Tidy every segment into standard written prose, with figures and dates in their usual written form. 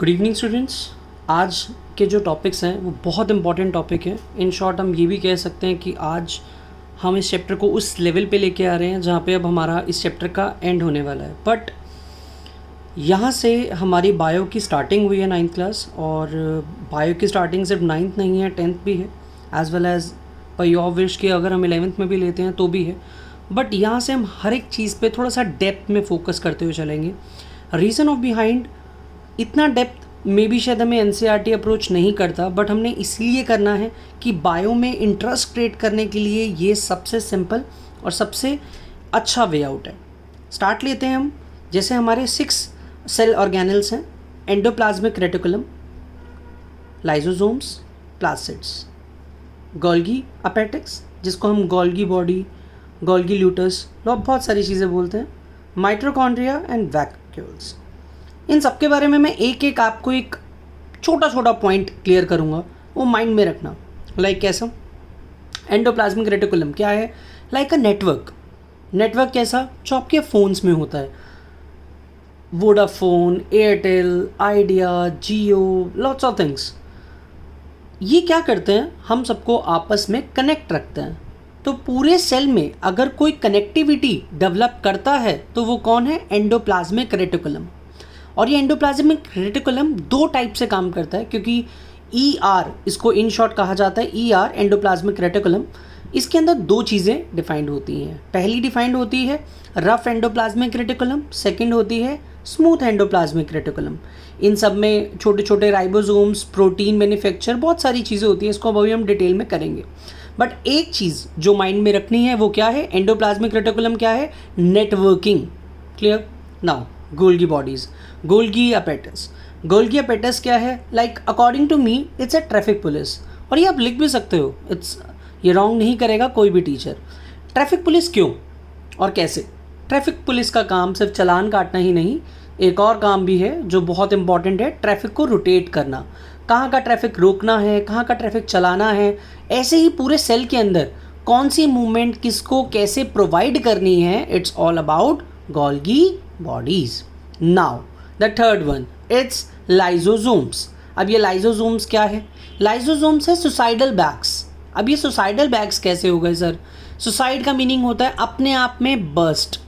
Good evening students. आज के जो टॉपिक्स हैं वो बहुत इंपॉर्टेंट टॉपिक है। इन शॉर्ट हम ये भी कह सकते हैं कि आज हम इस चैप्टर को उस लेवल पे लेके आ रहे हैं जहाँ पे अब हमारा इस चैप्टर का एंड होने वाला है। बट यहाँ से हमारी बायो की स्टार्टिंग हुई है 9th क्लास, और बायो की स्टार्टिंग सिर्फ 9th नहीं है, 10th भी है, as well as by of wish के अगर हम 11th में भी लेते हैं तो भी है। बट यहाँ से हम हर एक चीज़ पे थोड़ा सा डेप्थ में फोकस करते हुए चलेंगे। रीज़न ऑफ बिहाइंड इतना डेप्थ में भी शायद हमें एनसीईआरटी अप्रोच नहीं करता, बट हमने इसलिए करना है कि बायो में इंटरेस्ट क्रिएट करने के लिए ये सबसे सिंपल और सबसे अच्छा वे आउट है। स्टार्ट लेते हैं हम। जैसे हमारे 6 सेल ऑर्गेनल्स हैं: एंडोप्लाज्मिक रेटिकुलम, लाइसोसोम्स, प्लासिड्स, गोल्गी अपेटिक्स जिसको हम गोल्गी बॉडी, गोल्गी ल्यूटस, लोग बहुत सारी चीज़ें बोलते हैं, माइटोकॉन्ड्रिया एंड वैक्यूल्स। इन सब के बारे में मैं एक एक आपको एक छोटा छोटा पॉइंट क्लियर करूँगा, वो माइंड में रखना। लाइक कैसा? एंडोप्लाज्मिक रेटिकुलम क्या है? Like a network. नेटवर्क कैसा? जो आपके फ़ोन्स में होता है, Vodafone, Airtel, idea, Jio, lots of things. ये क्या करते हैं? हम सबको आपस में कनेक्ट रखते हैं। तो पूरे सेल में अगर कोई कनेक्टिविटी डेवलप करता है तो वो कौन है? Endoplasmic reticulum. और ये एंडोप्लाज्मिक रेटिकुलम 2 टाइप से काम करता है, क्योंकि ER इसको इन शॉर्ट कहा जाता है, ER एंडोप्लाज्मिक रेटिकुलम। इसके अंदर 2 चीज़ें डिफाइंड होती हैं। पहली डिफाइंड होती है रफ एंडोप्लाज्मिक रेटिकुलम, सेकंड होती है स्मूथ एंडोप्लाज्मिक रेटिकुलम। इन सब में छोटे छोटे राइबोसोम्स, प्रोटीन मैन्युफैक्चर, बहुत सारी चीज़ें होती हैं। इसको अभी हम डिटेल में करेंगे। बट एक चीज़ जो माइंड में रखनी है वो क्या है? एंडोप्लाज्मिक रेटिकुलम क्या है? Networking. Clear? Now Golgi bodies, Golgi apparatus. Golgi apparatus क्या है? Like according to me it's a traffic police. और ये आप लिख भी सकते हो, ये रॉन्ग नहीं करेगा कोई भी टीचर। ट्रैफिक पुलिस क्यों और कैसे? ट्रैफिक पुलिस का काम सिर्फ चालान काटना ही नहीं, एक और काम भी है जो बहुत इंपॉर्टेंट है, ट्रैफिक को रोटेट करना। कहाँ का ट्रैफिक रोकना है, कहाँ का ट्रैफिक चलाना है, ऐसे ही पूरे सेल के अंदर कौन सी मूवमेंट किसको कैसे प्रोवाइड करनी है। It's all about Golgi bodies. Now the third one, it's lysosomes. अब ये लाइसोसोम्स क्या है? लाइसोसोम्स है सुसाइडल बैग्स। अब ये सुसाइडल बैग्स कैसे हो गए सर? सुसाइड का मीनिंग होता है अपने आप में बर्स्ट।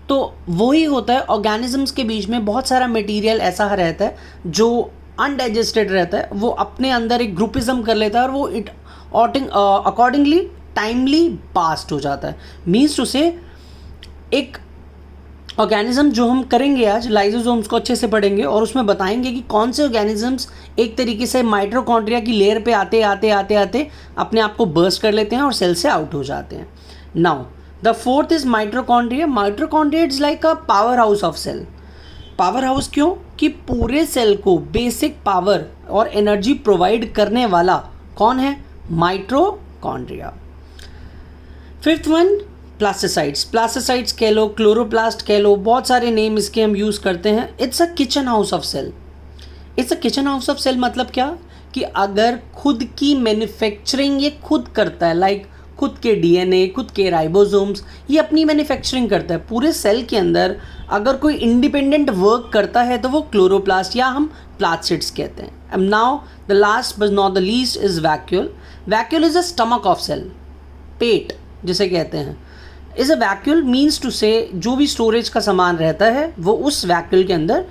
तो वही होता है, ऑर्गेनिजम्स के बीच में बहुत सारा मटेरियल ऐसा रहता है जो अनडाइजेस्टेड रहता है, वो अपने अंदर एक ग्रुपिज्म कर लेता है और वो इट अकॉर्डिंगली टाइमली पास्ट हो जाता है। मीन्स टू से एक ऑर्गेनिज्म जो हम करेंगे आज, लाइसोसोम्स को अच्छे से पढ़ेंगे और उसमें बताएंगे कि कौन से ऑर्गेनिजम्स एक तरीके से माइटोकॉन्ड्रिया की लेयर पे आते आते आते आते अपने आप को बर्स्ट कर लेते हैं और सेल से आउट हो जाते हैं। Now the fourth is mitochondria. Mitochondria is like a power house of cell. Power house क्यों? कि पूरे सेल को बेसिक पावर और एनर्जी प्रोवाइड करने वाला कौन है? Mitochondria. Fifth one, plastids. Plastids कह लो, क्लोरोप्लास्ट कह लो, बहुत सारे नेम इसके हम यूज़ करते हैं। It's a kitchen house of cell. It's a kitchen house of cell मतलब क्या? कि अगर खुद की मैन्युफैक्चरिंग ये खुद करता है, लाइक खुद के DNA, खुद के राइबोसोम्स, ये अपनी मैन्युफैक्चरिंग करता है। पूरे सेल के अंदर अगर कोई इंडिपेंडेंट वर्क करता है तो वो क्लोरोप्लास्ट या हम प्लास्टिड्स कहते हैं। And now the last but not the least is vacuole. Vacuole is a stomach of cell, पेट जिसे कहते हैं। Is a vacuole means to say जो भी स्टोरेज का सामान रहता है वो उस वैक्यूल के अंदर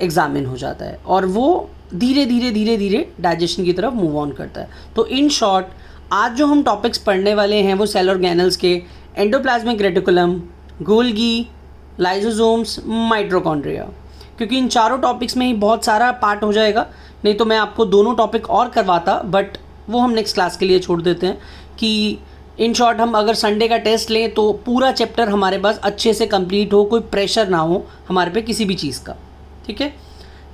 एग्जामिन हो जाता है और वो धीरे धीरे धीरे धीरे डाइजेशन की तरफ मूव ऑन करता है। तो इन शॉर्ट आज जो हम टॉपिक्स पढ़ने वाले हैं वो सेल ऑर्गेनल्स के endoplasmic reticulum, Golgi, lysosomes, mitochondria. क्योंकि इन चारों टॉपिक्स में ही बहुत सारा पार्ट हो जाएगा, नहीं तो मैं आपको दोनों टॉपिक और करवाता, बट वो हम नेक्स्ट क्लास के लिए छोड़ देते हैं। कि इन शॉर्ट हम अगर संडे का टेस्ट लें तो पूरा चैप्टर हमारे पास अच्छे से कंप्लीट हो, कोई प्रेशर ना हो हमारे पे किसी भी चीज़ का। ठीक है,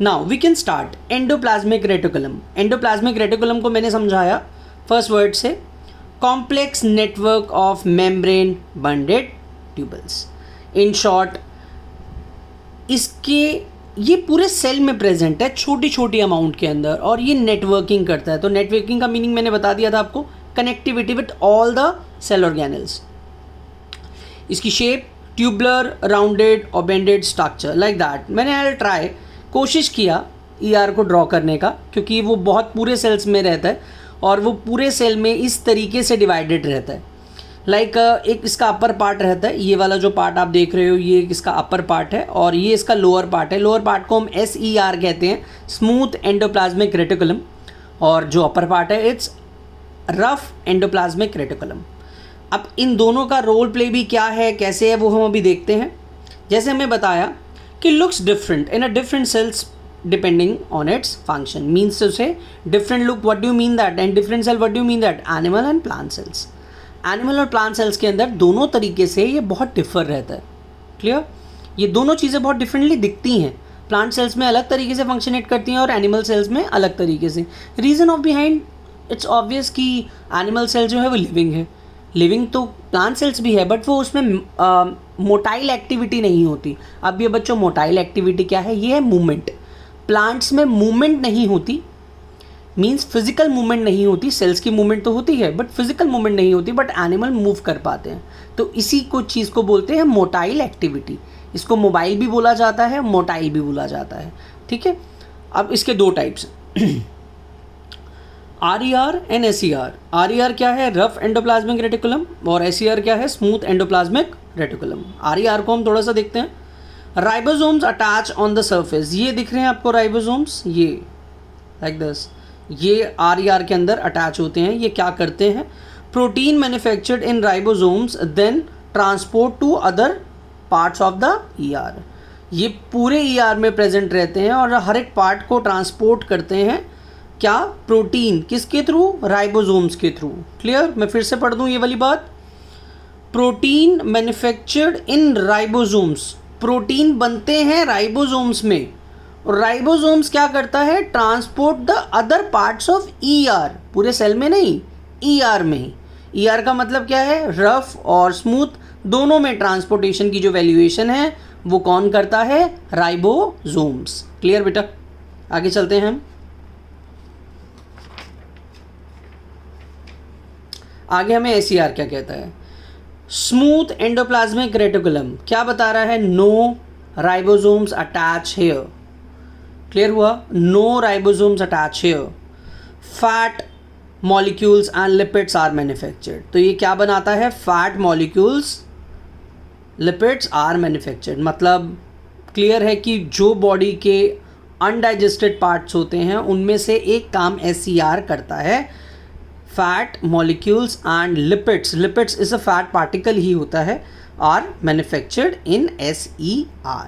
now we can start. Endoplasmic reticulum. Endoplasmic reticulum को मैंने समझाया फर्स्ट वर्ड से, complex network of membrane bonded tubules. In short इसके ये पूरे सेल में प्रेजेंट है छोटी छोटी अमाउंट के अंदर, और ये नेटवर्किंग करता है। तो नेटवर्किंग का मीनिंग मैंने बता दिया था आपको, connectivity with all the cell organelles. इसकी शेप ट्यूबुलर, राउंडेड और बेंडेड स्ट्रक्चर लाइक दैट। मैंने ट्राई कोशिश किया ER को ड्रॉ करने का, क्योंकि वो बहुत पूरे सेल्स में रहता है और वो पूरे सेल में इस तरीके से डिवाइडेड रहता है। लाइक एक इसका अपर पार्ट रहता है, ये वाला जो पार्ट आप देख रहे हो ये इसका अपर पार्ट है, और ये इसका लोअर पार्ट है। लोअर पार्ट को हम SER कहते हैं, स्मूथ एंडोप्लाज्मिक रेटिकुलम, और जो अपर पार्ट है इट्स रफ एंडोप्लाज्मिक रेटिकुलम। अब इन दोनों का रोल प्ले भी क्या है, कैसे है, वो हम अभी देखते हैं। जैसे हमें बताया कि looks different in a different cells depending on its function, means to say different look, what do you mean that, and different cell, what do you mean that, animal and plant cells. Animal और plant cells के अंदर दोनों तरीके से ये बहुत differ रहता है। क्लियर? ये दोनों चीज़ें बहुत डिफरेंटली दिखती हैं। प्लांट सेल्स में अलग तरीके से फंक्शनेट करती हैं और एनिमल सेल्स में अलग तरीके से। Reason of behind it's obvious कि एनिमल सेल जो है वो लिविंग है, लिविंग तो प्लांट सेल्स भी है, बट वो उसमें मोटाइल एक्टिविटी नहीं होती। अब ये बच्चों मोटाइल एक्टिविटी क्या है? ये है मूवमेंट। प्लांट्स में मूवमेंट नहीं होती, मीन्स फिजिकल मूवमेंट नहीं होती। सेल्स की मूवमेंट तो होती है बट फिजिकल मूवमेंट नहीं होती, बट एनिमल मूव कर पाते हैं। तो इसी को चीज़ को बोलते हैं मोटाइल एक्टिविटी। इसको मोबाइल भी बोला जाता है, मोटाइल भी बोला जाता है। ठीक है, अब इसके दो types RER and SER। RER क्या है? रफ एंडोप्लाज्मिक रेटिकुलम, और SER क्या है? Smooth endoplasmic reticulum. RER को हम थोड़ा सा देखते हैं। Ribosomes attach on the surface, ये दिख रहे हैं आपको राइबोसोम्स, ये लाइक दिस, ये RER के अंदर अटैच होते हैं। ये क्या करते हैं? Protein manufactured in ribosomes then transport to other parts of the ER। ये पूरे ER में प्रेजेंट रहते हैं और हर एक पार्ट को ट्रांसपोर्ट करते हैं। क्या? प्रोटीन। किसके थ्रू? राइबोसोम्स के थ्रू। क्लियर? मैं फिर से पढ़ दूं ये वाली बात। Protein manufactured in ribosomes, protein बनते हैं राइबोसोम्स में, और राइबोसोम्स क्या करता है? Transport the other parts of ER, पूरे सेल में नहीं, ER में ही। ER का मतलब क्या है? रफ और स्मूथ दोनों में ट्रांसपोर्टेशन की जो वैल्यूएशन है वो कौन करता है? राइबोसोम्स। क्लियर बेटा? आगे चलते हैं हम। आगे हमें SER क्या कहता है? स्मूथ एंडोप्लाज्मिक रेटिकुलम क्या बता रहा है? No ribosomes attach here. Clear हुआ? No ribosomes attach here. Fat molecules and lipids are manufactured. तो ये क्या बनाता है? Fat molecules, lipids are manufactured. मतलब क्लियर है कि जो बॉडी के अनडाइजेस्टेड पार्ट्स होते हैं उनमें से एक काम SER करता है। Fat molecules and lipids, lipids is a fat particle ही होता है, आर मैन्युफैक्चर्ड इन SER।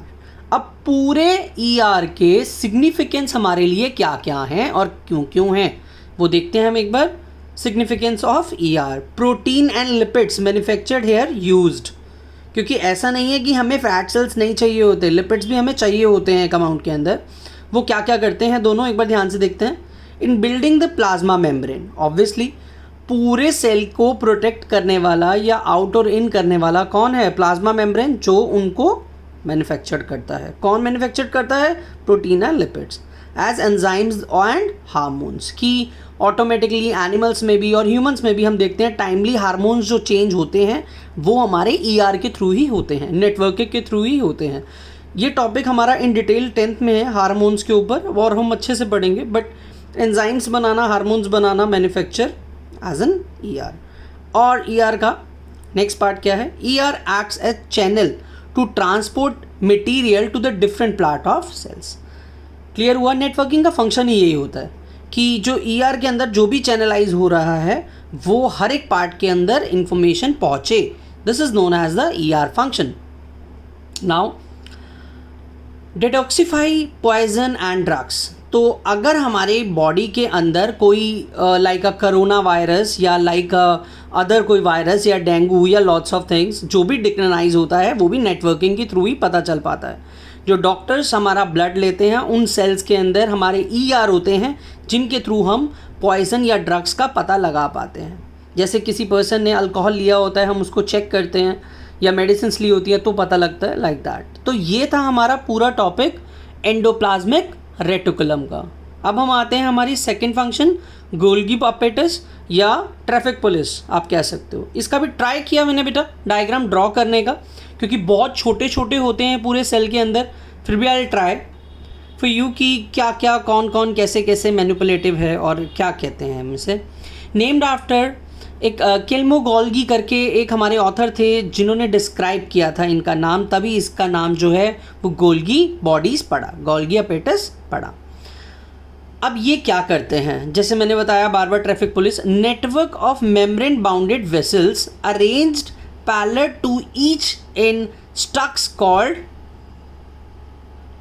अब पूरे ER के सिग्निफिकेंस हमारे लिए क्या क्या हैं और क्यों क्यों हैं वो देखते हैं हम एक बार। Significance of ER, protein and lipids manufactured here used, क्योंकि ऐसा नहीं है कि हमें फैट सेल्स नहीं चाहिए होते, लिपिड्स भी हमें चाहिए होते हैं एक अमाउंट के अंदर। वो क्या क्या करते हैं दोनों एक बार ध्यान से देखते हैं। इन building the plasma membrane, obviously पूरे सेल को प्रोटेक्ट करने वाला या आउट और इन करने वाला कौन है? प्लाज्मा मेम्ब्रेन, जो उनको मैन्युफैक्चर्ड करता है। कौन मैन्युफैक्चर्ड करता है? Protein and lipids. As enzymes and hormones, की ऑटोमेटिकली एनिमल्स में भी और ह्यूमंस में भी हम देखते हैं टाइमली हार्मोन्स जो चेंज होते हैं वो हमारे ER के थ्रू ही होते हैं, नेटवर्किंग के थ्रू ही होते हैं। ये टॉपिक हमारा इन डिटेल 10th में है हार्मोन्स के ऊपर, और हम अच्छे से पढ़ेंगे। बट एंजाइम्स बनाना, हार्मोन्स बनाना, मैन्युफैक्चर एज एन ER। और ER का नेक्स्ट पार्ट क्या है? ER acts as channel to transport material to the different part of cells. Clear हुआ? नेटवर्किंग का फंक्शन ही यही होता है कि जो ER के अंदर जो भी चैनलाइज हो रहा है वो हर एक पार्ट के अंदर इंफॉर्मेशन पहुंचे। This is known as the ER function. Now detoxify poison and drugs. तो अगर हमारे बॉडी के अंदर कोई लाइक अ करोना वायरस या लाइक अदर कोई वायरस या डेंगू या लॉट्स ऑफ थिंग्स जो भी डिक्लोनाइज होता है वो भी नेटवर्किंग के थ्रू ही पता चल पाता है। जो डॉक्टर्स हमारा ब्लड लेते हैं उन सेल्स के अंदर हमारे ER होते हैं जिनके थ्रू हम पॉइजन या ड्रग्स का पता लगा पाते हैं। जैसे किसी पर्सन ने अल्कोहल लिया होता है, हम उसको चेक करते हैं, या मेडिसिन ली होती है तो पता लगता है, लाइक दैट। तो ये था हमारा पूरा टॉपिक एंडोप्लाज्मिक रेटिकुलम का। अब हम आते हैं हमारी सेकंड फंक्शन, गोल्गी अपैरेटस या ट्रैफिक पुलिस आप कह सकते हो। इसका भी ट्राई किया मैंने बेटा डायग्राम ड्रॉ करने का, क्योंकि बहुत छोटे छोटे होते हैं पूरे सेल के अंदर, फिर भी आई ट्राई। फॉर यू कि क्या क्या कौन कौन कैसे कैसे मैनिपुलेटिव है और क्या कहते हैं हम इसे। नेम्ड आफ्टर एक किल्मो गोल्गी करके एक हमारे ऑथर थे जिन्होंने डिस्क्राइब किया था इनका नाम, तभी इसका नाम जो है वो गोल्गी बॉडीज़ पड़ा, गोल्गी अपैरेटस पड़ा। अब ये क्या करते हैं, जैसे मैंने बताया बार बार, traffic police network of membrane bounded vesicles arranged parallel to each in stacks called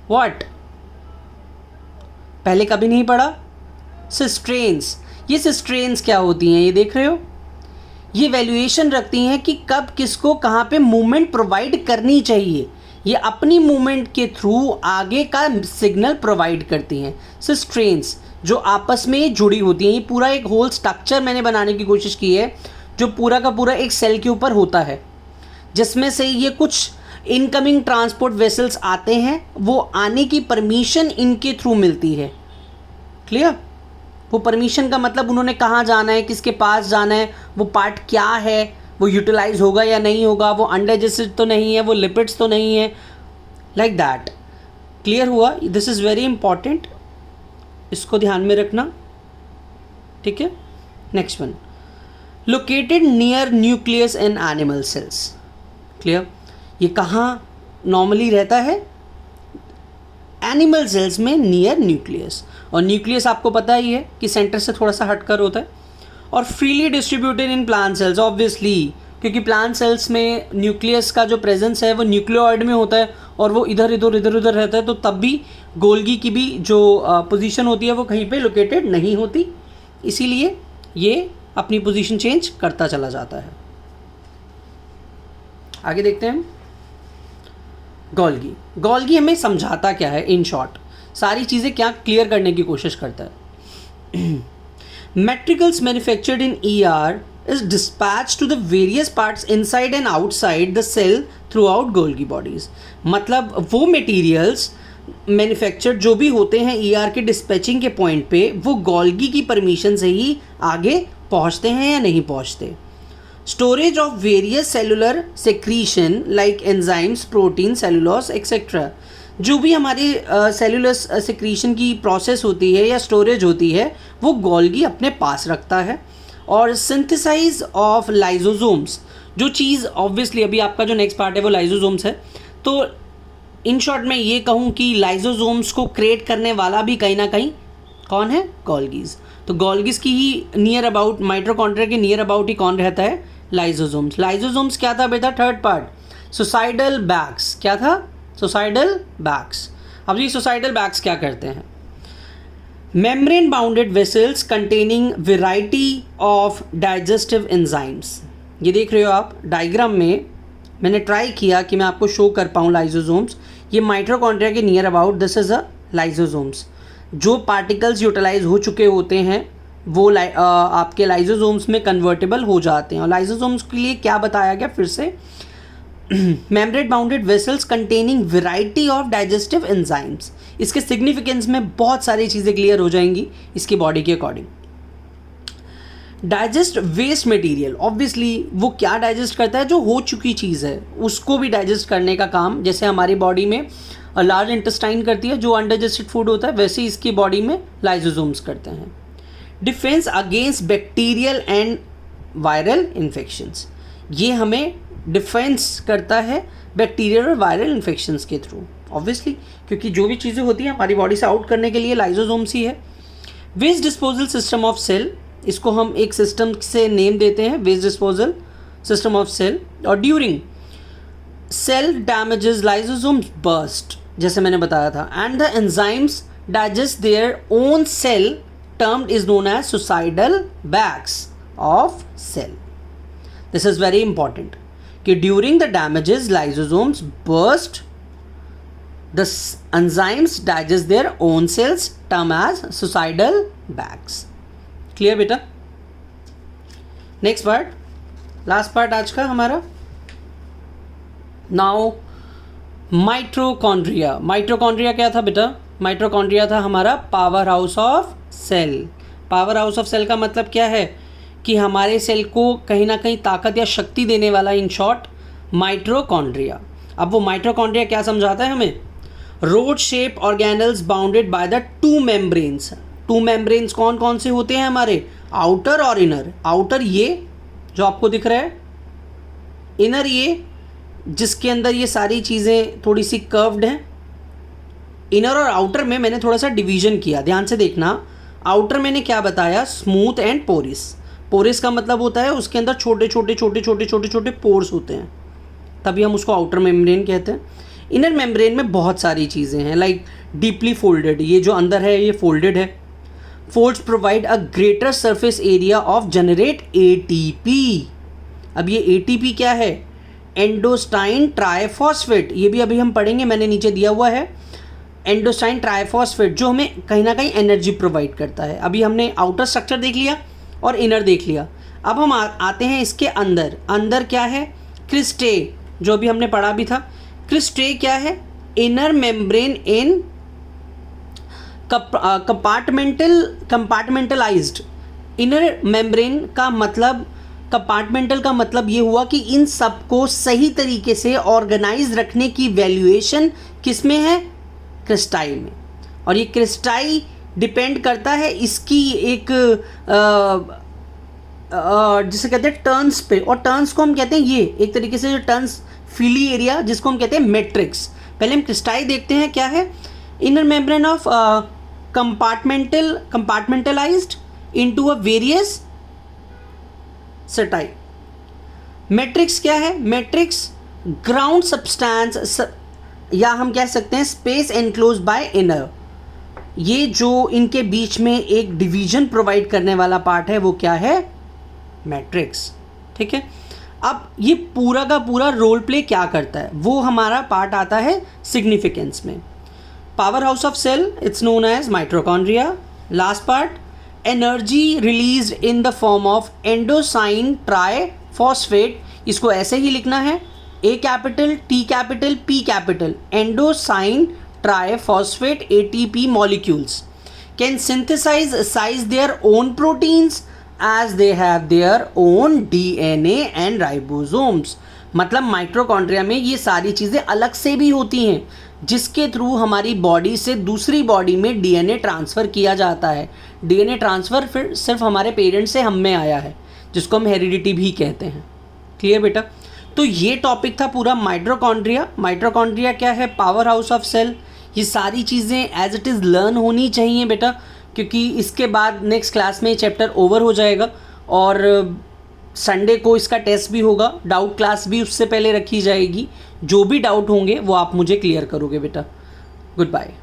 what, पहले कभी नहीं पढ़ा, सिस्ट्रेन्स। ये सिस्ट्रेन्स क्या होती हैं, ये देख रहे हो, ये वैल्यूएशन रखती हैं कि कब किसको कहाँ पे मूवमेंट प्रोवाइड करनी चाहिए। ये अपनी मूवमेंट के थ्रू आगे का सिग्नल प्रोवाइड करती हैं। सिस्ट्रेन्स जो आपस में जुड़ी होती हैं, ये पूरा एक होल स्ट्रक्चर मैंने बनाने की कोशिश की है जो पूरा का पूरा एक सेल के ऊपर होता है, जिसमें से ये कुछ इनकमिंग ट्रांसपोर्ट वेसल्स आते हैं, वो आने की परमिशन इनके थ्रू मिलती है। क्लियर? वो परमिशन का मतलब उन्होंने कहाँ जाना है, किसके पास जाना है, वो पार्ट क्या है, वो यूटिलाइज होगा या नहीं होगा, वो अनडाइजेस्टेड तो नहीं है, वो लिपिड्स तो नहीं है, लाइक दैट। क्लियर हुआ? दिस इज़ वेरी इंपॉर्टेंट, इसको ध्यान में रखना, ठीक है। Next one, located near nucleus in animal cells. Clear? ये कहाँ नॉर्मली रहता है, एनिमल सेल्स में नियर न्यूक्लियस, और न्यूक्लियस आपको पता ही है कि सेंटर से थोड़ा सा हटकर होता है, और freely distributed in plant cells, obviously क्योंकि प्लांट सेल्स में न्यूक्लियस का जो प्रेजेंस है वो न्यूक्लियोइड में होता है और वो इधर उधर रहता है, तो तब भी गोल्गी की भी जो पोजीशन होती है वो कहीं पे लोकेटेड नहीं होती, इसीलिए ये अपनी पोजीशन चेंज करता चला जाता है। आगे देखते हैं हम। गोल्गी हमें समझाता क्या है, इन शॉर्ट सारी चीज़ें क्या क्लियर करने की कोशिश करता है। Materials manufactured in ER is dispatched to the various parts inside and outside the cell throughout Golgi bodies। मतलब वो मटेरियल्स मैन्युफैक्चर्ड जो भी होते हैं ER के डिस्पैचिंग के पॉइंट पे, वो गोल्गी की परमिशन से ही आगे पहुंचते हैं या नहीं पहुंचते। Storage of various cellular secretion like enzymes, protein, cellulose etcetera, जो भी हमारी सेलुलर सेक्रीशन की प्रोसेस होती है या स्टोरेज होती है वो गोल्गी अपने पास रखता है। और सिंथेसाइज ऑफ लाइजोसोम्स, जो चीज़ ऑब्वियसली अभी आपका जो नेक्स्ट पार्ट है वो लाइजोसोम्स है, तो इन शॉर्ट मैं ये कहूँ कि लाइजोसोम्स को क्रिएट करने वाला भी कहीं ना कहीं कौन है, गोल्गीज। तो गोल्गीज की ही नियर अबाउट, माइटोकॉन्ड्रिया के नियर अबाउट ही कौन रहता है, लाइजोसोम्स। लाइजोसोम्स क्या था बेटा, थर्ड पार्ट सुसाइडल बैग्स, क्या था, सुसाइडल बैग्स। अब ये सुसाइडल बैग्स क्या करते हैं, membrane bounded vessels containing variety of digestive enzymes. ये देख रहे हो आप डायग्राम में, मैंने ट्राई किया कि मैं आपको शो कर पाऊँ लाइजोसोम्स। ये माइटोकॉन्ड्रिया के near about, this is a lysosomes. जो पार्टिकल्स यूटिलाइज हो चुके होते हैं वो आपके लाइजोसोम्स में कन्वर्टेबल हो जाते हैं। और लाइजोसोम्स के लिए क्या बताया गया फिर से, membrane bounded vessels containing variety of digestive enzymes. इसके सिग्निफिकेंस में बहुत सारी चीज़ें क्लियर हो जाएंगी इसकी बॉडी के according. Digest waste material, obviously वो क्या डाइजेस्ट करता है, जो हो चुकी चीज़ है उसको भी डाइजेस्ट करने का काम, जैसे हमारी बॉडी में लार्ज इंटेस्टाइन करती है जो अनडाइजेस्टेड फूड होता है, वैसे ही इसकी बॉडी में लाइजोसोम्स करते हैं। Defence against bacterial and viral infections, ये हमें डिफेंस करता है बैक्टीरियल और वायरल इन्फेक्शंस के थ्रू, ऑब्वियसली क्योंकि जो भी चीज़ें होती हैं हमारी बॉडी से आउट करने के लिए लाइजोसोम्स ही है। Waste disposal system of cell, इसको हम एक सिस्टम से नेम देते हैं, waste disposal system of cell. और during cell damages lysosomes burst, जैसे मैंने बताया था, and the enzymes digest their own cell termed is known as suicidal bags of cell. This is very important कि during the damages lysosomes burst, the enzymes digest their own cells term as suicidal bags। Clear बेटा? Next part, last part आज का हमारा। Now mitochondria. Mitochondria क्या था बेटा, mitochondria था हमारा power house of cell. Power house of cell का मतलब क्या है कि हमारे सेल को कहीं ना कहीं ताकत या शक्ति देने वाला, इन शॉर्ट माइटोकॉन्ड्रिया। अब वो माइटोकॉन्ड्रिया क्या समझाता है हमें, rod shape organelles bounded by the two membranes. To membranes कौन कौन से होते हैं हमारे? आउटर और इनर। आउटर ये जो आपको दिख रहा है, इनर ये जिसके अंदर ये सारी चीज़ें थोड़ी सी कर्व्ड हैं। इनर और आउटर में मैंने थोड़ा सा डिवीजन किया, ध्यान से देखना। आउटर मैंने क्या बताया? Smooth and पोरिस। पोरिस का मतलब होता है उसके अंदर छोटे छोटे छोटे छोटे छोटे छोटे पोर्स होते हैं, तभी हम उसको आउटर मेम्ब्रेन कहते हैं। इनर मेम्ब्रेन में बहुत सारी चीज़ें हैं, लाइक डीपली फोल्डेड, ये जो अंदर है ये फोल्डेड है। Folds provide a greater surface area of generate ATP. अब ये एटीपी क्या है? एंडोस्टाइन ट्राइफॉस्फेट। ये भी अभी हम पढ़ेंगे, मैंने नीचे दिया हुआ है। एंडोस्टाइन ट्राइफॉस्फेट जो हमें कहीं ना कहीं एनर्जी प्रोवाइड करता है। अभी हमने आउटर स्ट्रक्चर देख लिया और इनर देख लिया। अब हम आते हैं इसके अंदर। अंदर क्या है? क्रिस्टे, जो भी हमने पढ़ा भी था। क्रिस्टे क्या है? Inner membrane in compartmentalized. Inner membrane का मतलब, कंपार्टमेंटल का मतलब ये हुआ कि इन सबको सही तरीके से ऑर्गेनाइज रखने की वैल्यूएशन किस में है? क्रिस्टाई में। और ये क्रिस्टाई डिपेंड करता है इसकी एक जिसे कहते हैं टर्न्स पे, और टर्न्स को हम कहते हैं ये एक तरीके से जो टर्न्स फीली एरिया जिसको हम कहते हैं मैट्रिक्स। पहले हम क्रिस्टाई देखते हैं क्या है। Inner membrane of compartmentalized into a various setae. Matrix क्या है? मैट्रिक्स ग्राउंड सब्सटेंस, या हम कह सकते हैं स्पेस एनक्लोज बाय इनर। ये जो इनके बीच में एक डिवीजन प्रोवाइड करने वाला पार्ट है वो क्या है? मैट्रिक्स। ठीक है, अब ये पूरा का पूरा रोल प्ले क्या करता है वो हमारा पार्ट आता है सिग्निफिकेंस में। Power house of cell, it's known as mitochondria. Last part, energy released in the form of adenosine triphosphate. इसको ऐसे ही लिखना है, A capital T capital P capital. Adenosine triphosphate ATP molecules can synthesize their own proteins as they have their own DNA and ribosomes। मतलब mitochondria में ये सारी चीज़ें अलग से भी होती हैं जिसके थ्रू हमारी बॉडी से दूसरी बॉडी में DNA ट्रांसफ़र किया जाता है। DNA ट्रांसफ़र फिर सिर्फ हमारे पेरेंट्स से हम में आया है, जिसको हम हेरिडिटी भी कहते हैं। क्लियर बेटा? तो ये टॉपिक था पूरा माइटोकॉन्ड्रिया। माइटोकॉन्ड्रिया क्या है? Power house of cell. ये सारी चीज़ें एज इट इज़ लर्न होनी चाहिए बेटा, क्योंकि इसके बाद नेक्स्ट क्लास में चैप्टर ओवर हो जाएगा और संडे को इसका टेस्ट भी होगा, डाउट क्लास भी उससे पहले रखी जाएगी। जो भी डाउट होंगे वो आप मुझे क्लियर करोगे बेटा। Good bye.